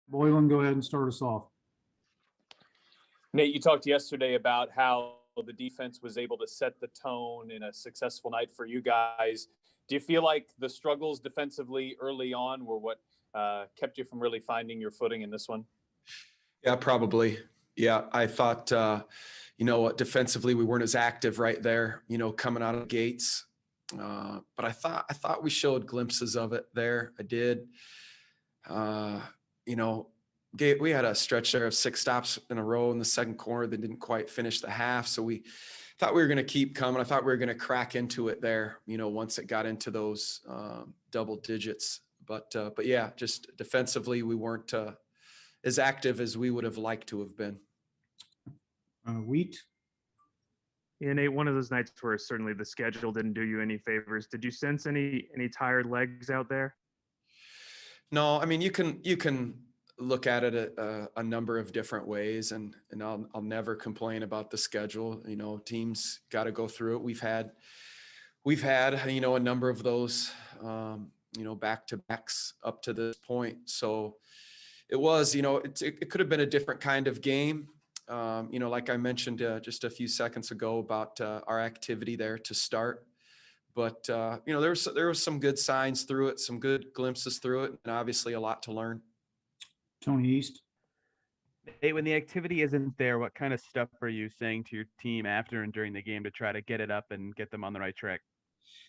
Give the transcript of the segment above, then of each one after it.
Boylan, go ahead and start us off. Nate, you talked yesterday about how the defense was able to set the tone in a successful night for you guys. Do you feel like the struggles defensively early on were what kept you from really finding your footing in this one? Yeah, probably. Yeah, I thought, defensively we weren't as active right there, coming out of the gates. But I thought we showed glimpses of it there. I did. We had a stretch there of 6 stops in a row in the second quarter that didn't quite finish the half. So we thought we were going to keep coming. I thought we were going to crack into it there, once it got into those double digits. But yeah, just defensively, we weren't as active as we would have liked to have been. Wheat. Yeah, Nate, one of those nights where certainly the schedule didn't do you any favors. Did you sense any tired legs out there? No, I mean, you can look at it a number of different ways, and I'll never complain about the schedule. Teams got to go through it. We've had a number of those back-to-backs up to this point. So it was, it could have been a different kind of game. Like I mentioned just a few seconds ago about our activity there to start. But, there was some good signs through it, some good glimpses through it, and obviously a lot to learn. Tony East. Hey, when the activity isn't there, what kind of stuff are you saying to your team after and during the game to try to get it up and get them on the right track?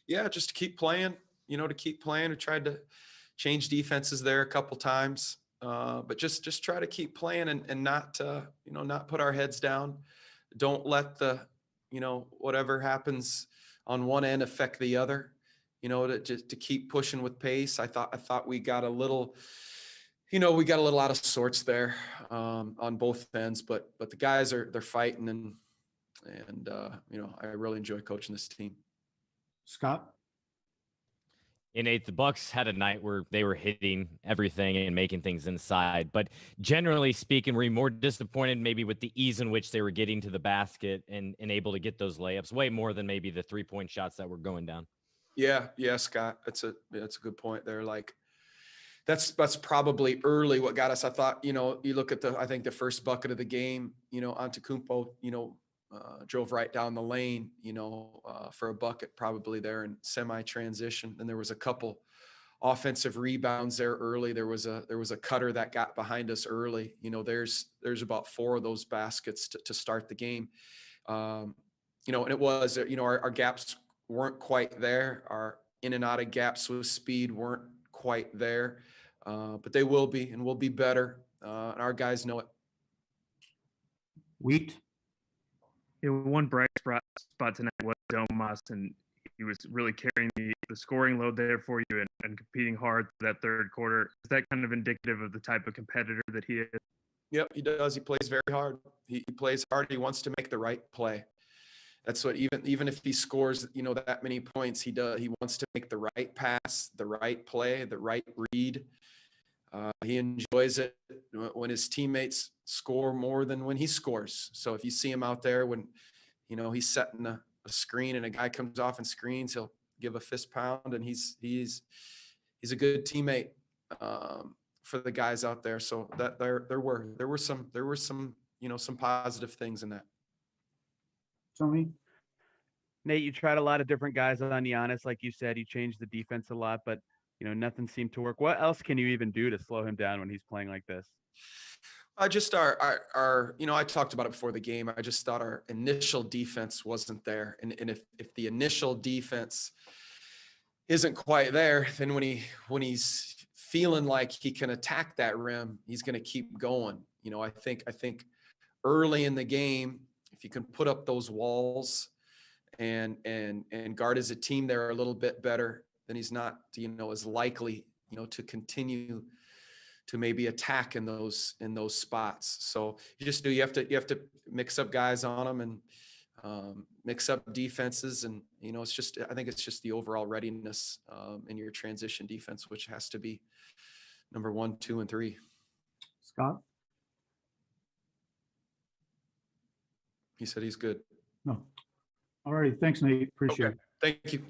Yeah, just to keep playing, to keep playing. We tried to change defenses there a couple times. But just try to keep playing and not put our heads down. Don't let the, whatever happens on one end affect the other, to keep pushing with pace. I thought we got a little, out of sorts there on both ends, but the guys they're fighting and I really enjoy coaching this team. Scott. In eighth, the Bucks had a night where they were hitting everything and making things inside. But generally speaking, were you more disappointed maybe with the ease in which they were getting to the basket and able to get those layups way more than maybe the 3-point shots that were going down? Yeah, Scott. That's a good point there. Like that's probably early what got us. I thought, you look at I think the first bucket of the game, Antetokounmpo, drove right down the lane, for a bucket probably there in semi-transition. And there was a couple offensive rebounds there early. There was a cutter that got behind us early. There's about 4 of those baskets to start the game. And it was, our gaps weren't quite there. Our in and out of gaps with speed weren't quite there, but they will be, and we'll be better. And our guys know it. Wheat. One bright spot tonight was Domas, and he was really carrying the scoring load there for you and competing hard through that third quarter. Is that kind of indicative of the type of competitor that he is? Yep, he does. He plays very hard. He plays hard. He wants to make the right play. That's what, even if he scores, that many points, he does. He wants to make the right pass, the right play, the right read. He enjoys it when his teammates score more than when he scores. So if you see him out there when, he's setting a screen and a guy comes off and screens, he'll give a fist pound, and he's a good teammate for the guys out there. So that there were some some positive things in that. Tony. Nate, you tried a lot of different guys on Giannis. Like you said, you changed the defense a lot, but nothing seemed to work. What else can you even do to slow him down when he's playing like this? I just I talked about it before the game. I just thought our initial defense wasn't there. And if the initial defense isn't quite there, then when he's feeling like he can attack that rim, he's going to keep going. I think early in the game, if you can put up those walls and guard as a team there a little bit better, then he's not, as likely, to continue to maybe attack in those spots. So you have to mix up guys on them and mix up defenses. And, I think it's just the overall readiness in your transition defense, which has to be number 1, 2, and 3. Scott. He said he's good. No. All right. Thanks, Nate. Appreciate it. Thank you.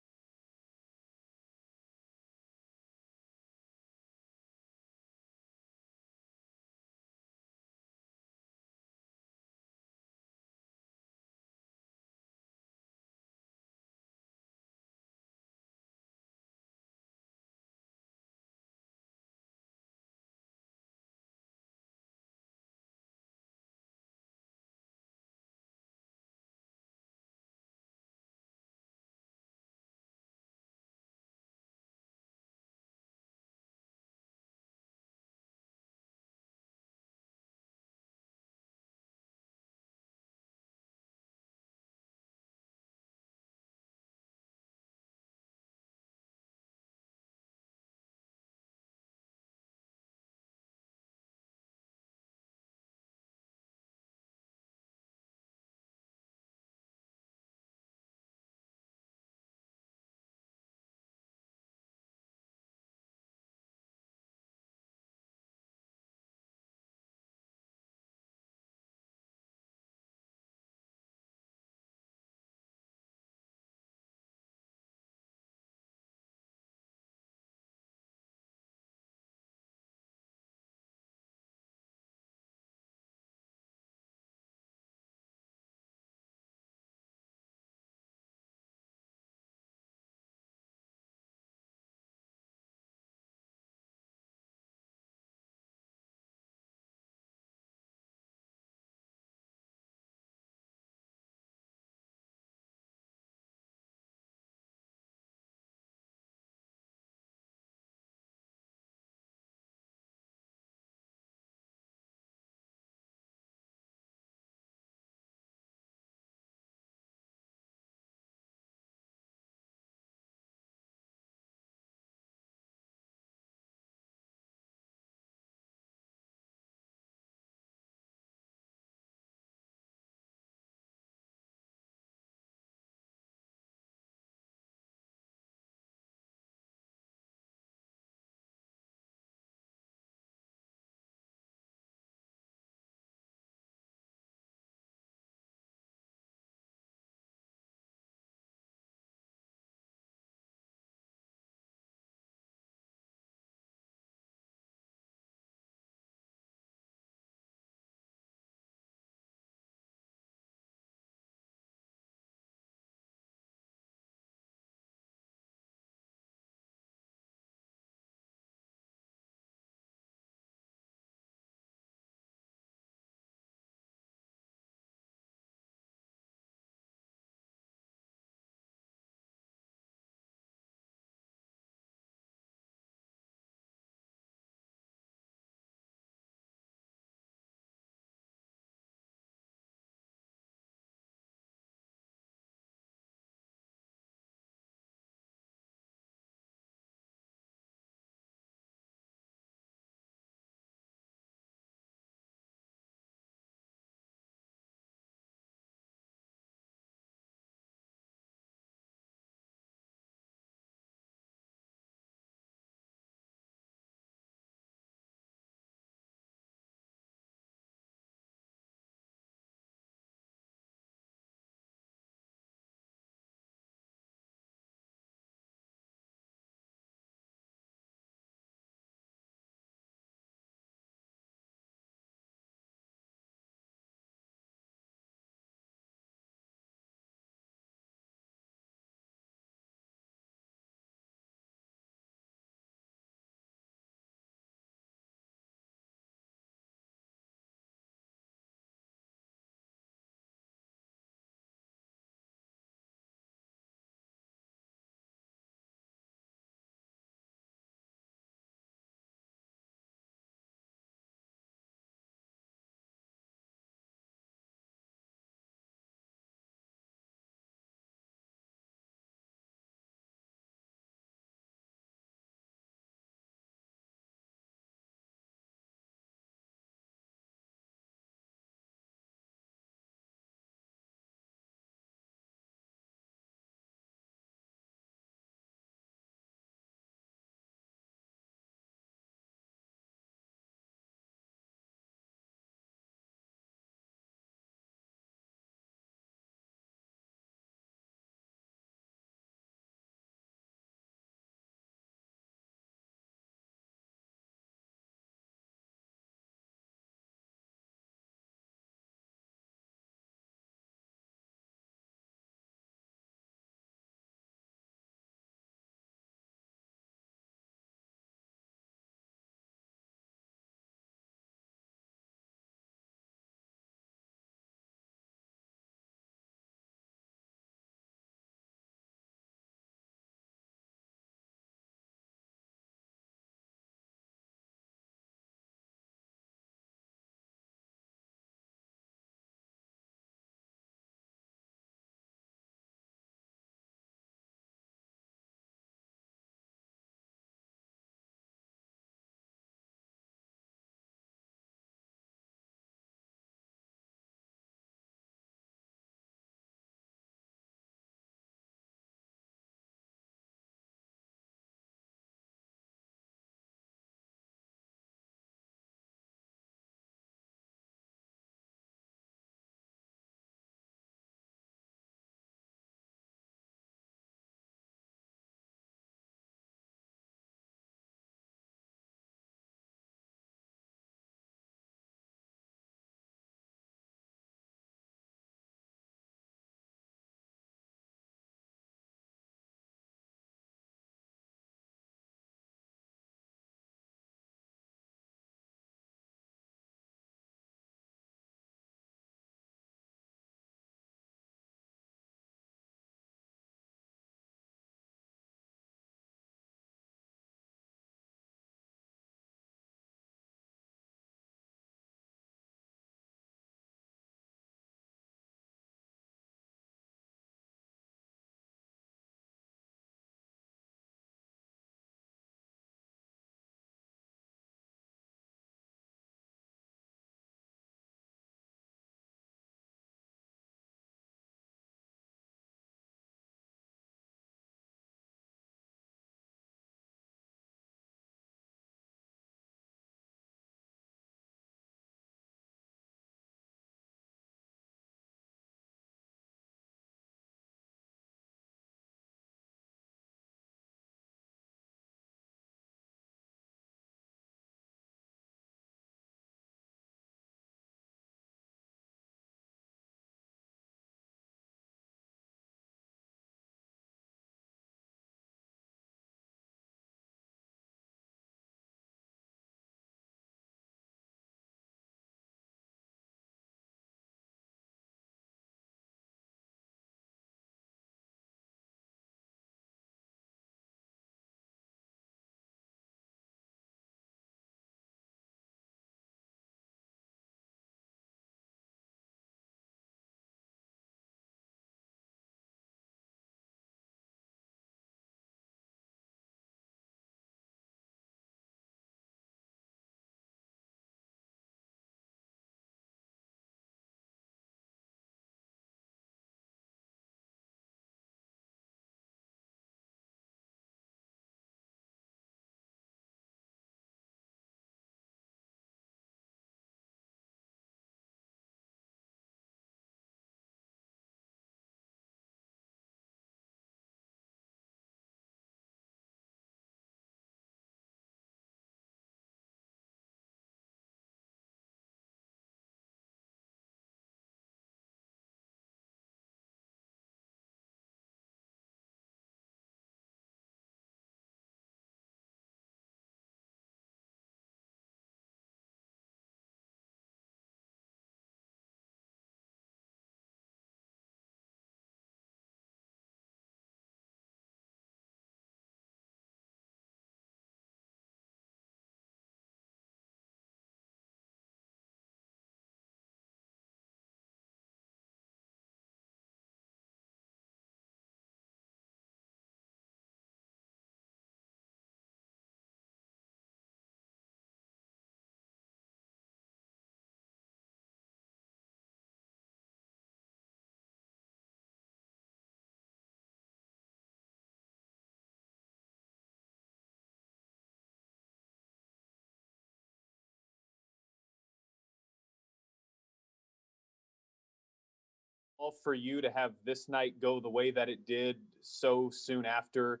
for you to have this night go the way that it did so soon after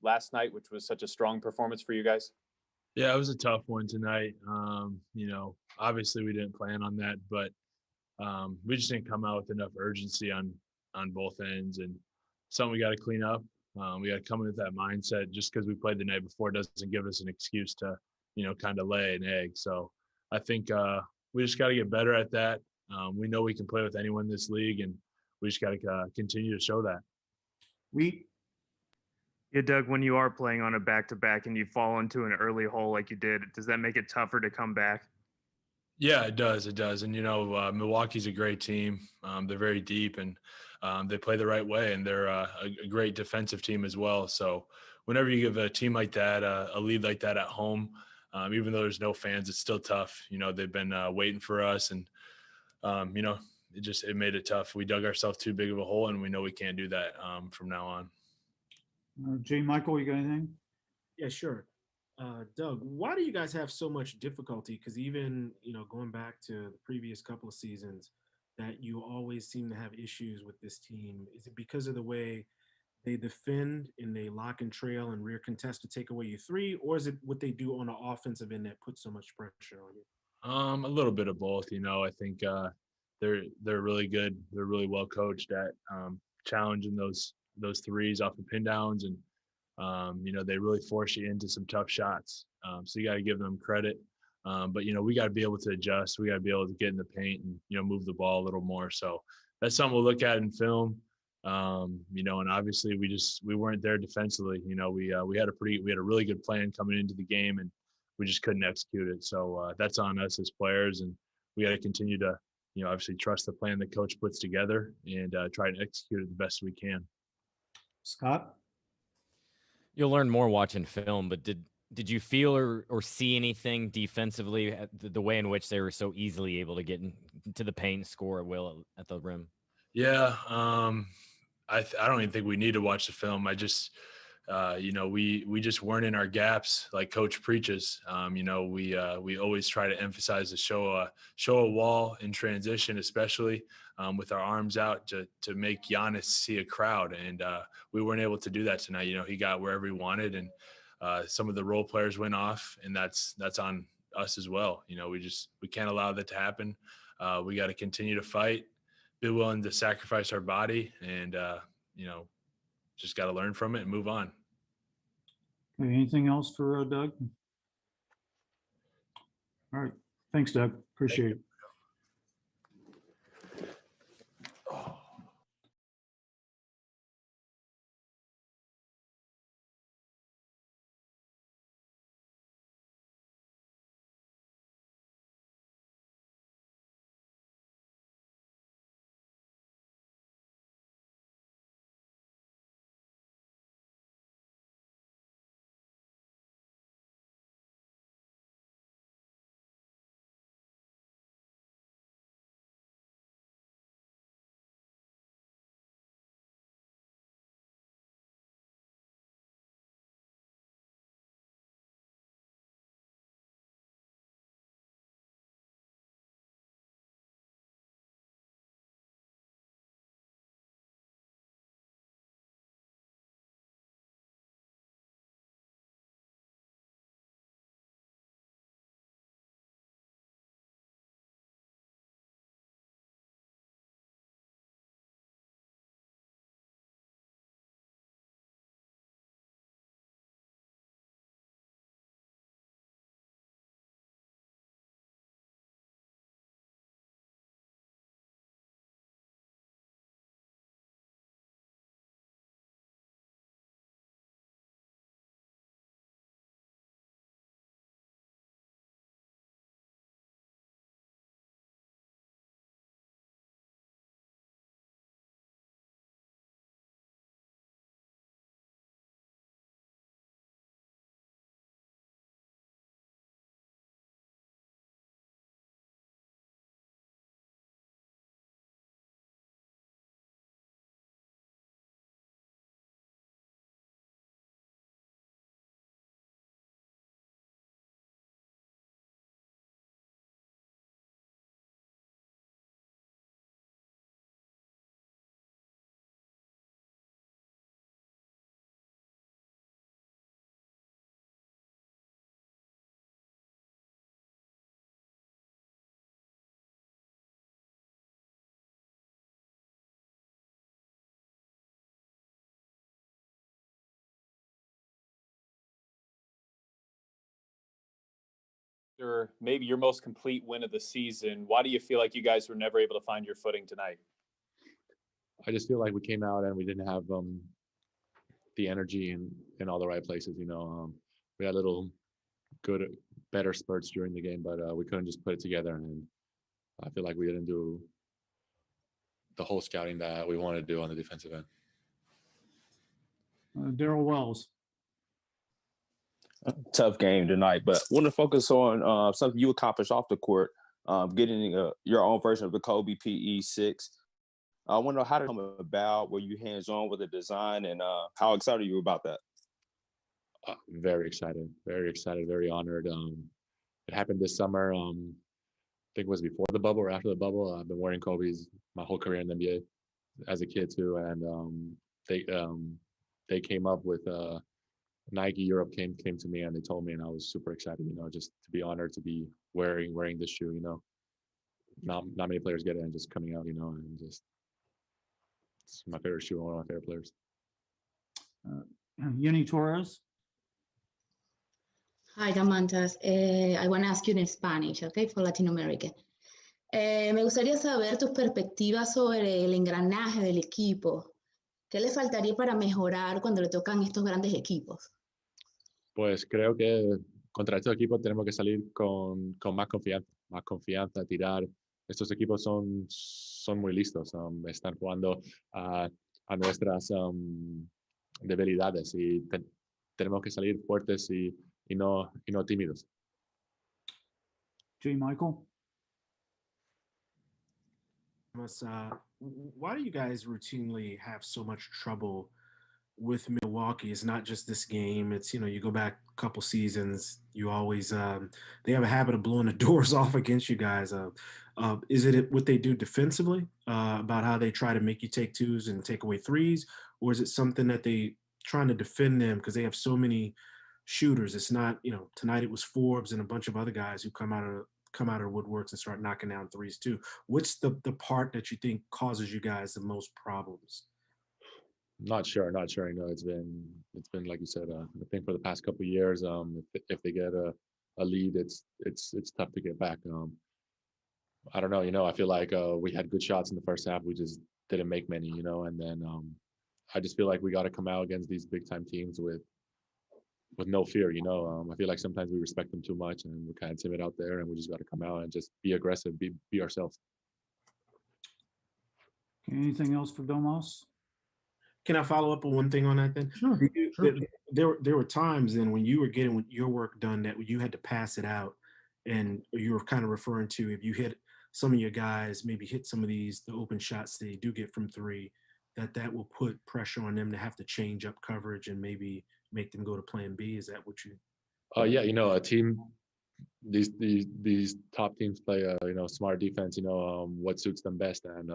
last night, which was such a strong performance for you guys? Yeah, it was a tough one tonight. Obviously we didn't plan on that, but we just didn't come out with enough urgency on both ends, and something we got to clean up. We got to come in with that mindset. Just because we played the night before doesn't give us an excuse to, kind of lay an egg. So I think we just got to get better at that. We know we can play with anyone in this league, and we just got to continue to show that. Yeah, Doug, when you are playing on a back-to-back and you fall into an early hole like you did, does that make it tougher to come back? Yeah, it does. It does. And, Milwaukee's a great team. They're very deep, and they play the right way, and they're a great defensive team as well. So whenever you give a team like that a lead like that at home, even though there's no fans, it's still tough. They've been waiting for us, and, it made it tough. We dug ourselves too big of a hole, and we know we can't do that from now on. J. Michael, you got anything? Yeah, sure. Doug, why do you guys have so much difficulty? Because even, going back to the previous couple of seasons, that you always seem to have issues with this team. Is it because of the way they defend and they lock and trail and rear contest to take away your three, or is it what they do on the offensive end that puts so much pressure on you? A little bit of both. I think they're really good. They're really well coached at challenging those threes off of pin downs, and they really force you into some tough shots. So you got to give them credit. But we got to be able to adjust. We got to be able to get in the paint and move the ball a little more. So that's something we'll look at in film. And obviously we weren't there defensively. We had a really good plan coming into the game, and we just couldn't execute it. So that's on us as players, and we got to continue to obviously trust the plan the coach puts together and try to execute it the best we can. Scott? You'll learn more watching film, but did you feel or see anything defensively at the way in which they were so easily able to get into the paint and score at will at the rim? Yeah, I don't even think we need to watch the film. I just we just weren't in our gaps like Coach preaches. We always try to emphasize to show a wall in transition, especially with our arms out to make Giannis see a crowd, and we weren't able to do that tonight. He got wherever he wanted, and some of the role players went off, and that's on us as well. We can't allow that to happen. We got to continue to fight, be willing to sacrifice our body, and just got to learn from it and move on. Okay, anything else for Doug? All right. Thanks, Doug. Appreciate it. Or maybe your most complete win of the season. Why do you feel like you guys were never able to find your footing tonight? I just feel like we came out and we didn't have the energy in all the right places. We had little better spurts during the game, but we couldn't just put it together. And I feel like we didn't do the whole scouting that we wanted to do on the defensive end. Daryl Wells. Tough game tonight, but want to focus on something you accomplished off the court, getting your own version of the Kobe PE6. I want to know how did it come about? Were you hands-on with the design, and how excited are you about that? Very excited, very honored. It happened this summer. I think it was before the bubble or after the bubble. I've been wearing Kobe's my whole career in the NBA as a kid too, and they came up with Nike Europe came to me and they told me, and I was super excited. Just to be honored to be wearing this shoe. Not many players get it, and just coming out. And just it's my favorite shoe, one of my favorite players. Yenny Torres. Hi, Damantas. I want to ask you in Spanish, okay, for Latin America. Me gustaría saber tus perspectivas sobre el engranaje del equipo. ¿Qué le faltaría para mejorar cuando le tocan estos grandes equipos? Pues creo que contra estos equipos tenemos que salir con más confianza, tirar. Estos equipos son muy listos, están jugando a nuestras debilidades y tenemos que salir fuertes y no tímidos. J. Michael. Why do you guys routinely have so much trouble with Milwaukee? It's not just this game. It's, you go back a couple seasons, you always, they have a habit of blowing the doors off against you guys. Is it what they do defensively, about how they try to make you take twos and take away threes? Or is it something that they trying to defend them because they have so many shooters? It's not, tonight it was Forbes and a bunch of other guys who come out of woodworks and start knocking down threes too. What's the part that you think causes you guys the most problems? Not sure. It's been like you said, I think for the past couple of years, if they get a lead, it's tough to get back. I don't know. I feel like we had good shots in the first half. We just didn't make many. And then I just feel like we got to come out against these big time teams with no fear. I feel like sometimes we respect them too much and we're kind of timid out there, and we just got to come out and just be aggressive, be ourselves. Okay, anything else for Domas? Can I follow up on one thing on that then? Sure. There were times then when you were getting your work done that you had to pass it out, and you were kind of referring to if you hit some of your guys, maybe hit some of the open shots they do get from three, that will put pressure on them to have to change up coverage and maybe make them go to plan B. Is that what you? Yeah, a team. These top teams play smart defense. What suits them best, and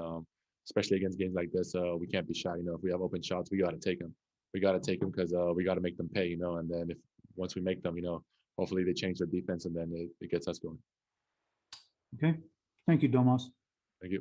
especially against games like this, we can't be shy. If we have open shots, we got to take them. We got to take them because we got to make them pay. And then once we make them, hopefully they change their defense, and then it gets us going. Okay, thank you, Domas. Thank you.